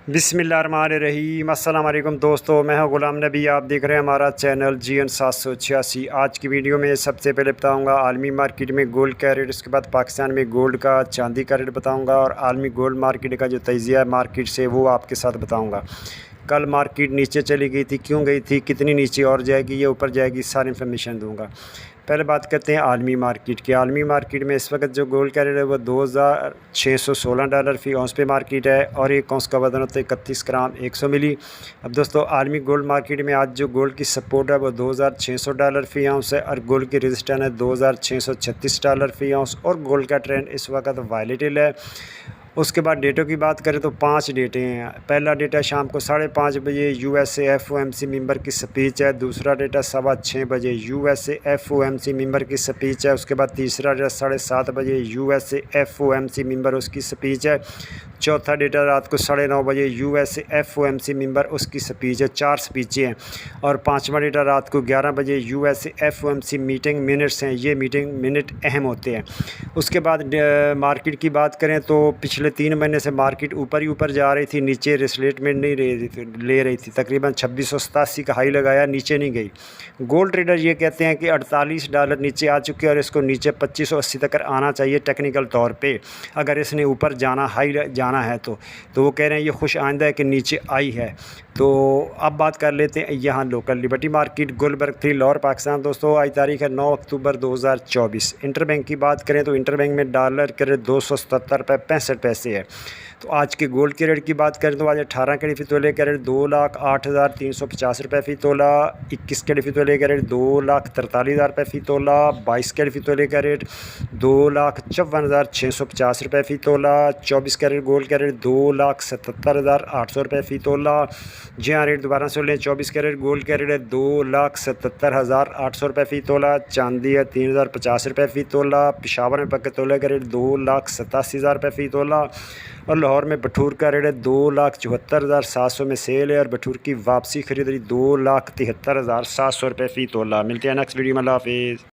बिस्मिल्लाहिर्रहमानिर्रहीम। अस्सलाम वालेकुम दोस्तों, मैं हूं गुलाम नबी। आप देख रहे हैं हमारा चैनल GN 786। आज की वीडियो में सबसे पहले बताऊंगा आलमी मार्केट में गोल्ड का रेट, उसके बाद पाकिस्तान में गोल्ड का चांदी का रेट बताऊंगा और आलमी गोल्ड मार्केट का जो तजिया है मार्केट से वो आपके साथ बताऊँगा। कल मार्केट नीचे चली गई थी, क्यों गई थी, कितनी नीचे और जाएगी या ऊपर जाएगी, सारी इन्फॉर्मेशन दूंगा। पहले बात करते हैं आलमी मार्केट की। आलमी मार्केट में इस वक्त जो गोल्ड का रेट है वो $2616 फ़ी औंस पे मार्केट है और एक औंस का वज़न होता है 31 ग्राम 100 मिली। अब दोस्तों आलमी गोल्ड मार्केट में आज जो गोल्ड की सपोर्ट है वो $2600 फ़ी औंस है और गोल्ड की रेजिस्टेंस है $2636 फ़ी औंस और गोल्ड का ट्रेंड इस वक्त वायलेटिल है। उसके बाद डेटों की बात करें तो 5 डेटें हैं। पहला डेटा शाम को 5:30 बजे USA FOMC मेंबर की स्पीच है। दूसरा डेटा 6:15 बजे USA FOMC मेंबर की स्पीच है। उसके बाद तीसरा डेटा 7:30 बजे USA FOMC मेंबर उसकी स्पीच है। चौथा डेटा रात को 9:30 बजे USA FOMC मेंबर उसकी स्पीच है। 4 स्पीचें हैं। और पाँचवा डेटा रात को 11 बजे USA FOMC मीटिंग मिनट्स हैं। ये मीटिंग मिनट अहम होते हैं। उसके बाद मार्केट की बात करें तो पिछले 3 महीने से मार्केट ऊपर ही ऊपर जा रही थी, नीचे रिस्लेटमेंट नहीं ले रही थी। तकरीबन 2687 का हाई लगाया, नीचे नहीं गई। गोल्ड ट्रेडर ये कहते हैं कि $48 नीचे आ चुके हैं और इसको नीचे 2580 तक आना चाहिए टेक्निकल तौर पे, अगर इसने ऊपर जाना हाई जाना है तो वो कह रहे हैं ये खुश आइंदा है कि नीचे आई है। तो अब बात कर लेते हैं यहाँ local liberty market Gulberg 3 Lahore Pakistan. दोस्तों आज तारीख है 9 अक्टूबर 2024। इंटरबैंक की बात करें तो इंटरबैंक में डॉलर के रेट $277.65 है। तो आज के गोल्ड के रेट की बात करें तो आज 18 कैरेट फ़ी तोले का रेट $2,08,350 फ़ी तोला, 21 कैरेट फ़ी तोले का रेट $2,43,000 फ़ी तोला, 22 कैरेट फ़ी तोले का रेट $2,54,650 फ़ी तोला, 24 कैरेट गोल्ड का रेट $2,77,800 फ़ी तोला। जी हाँ, रेट दोबारा सुन लें, 24 कैरेट गोल्ड का रेट है $2,77,800 फ़ी तोला। चांदी है $3,050 फ़ी तोला। पेशावर में पक्के तोले का रेट $2,87,000 फ़ी तोला और लाहौर में बठूर का रेट है $2,74,700 में सेल है और बठूर की वापसी खरीदारी $2,73,700 फ़ी तोला। मिलते हैं नेक्स्ट वीडियो में। अल्लाह हाफिज़।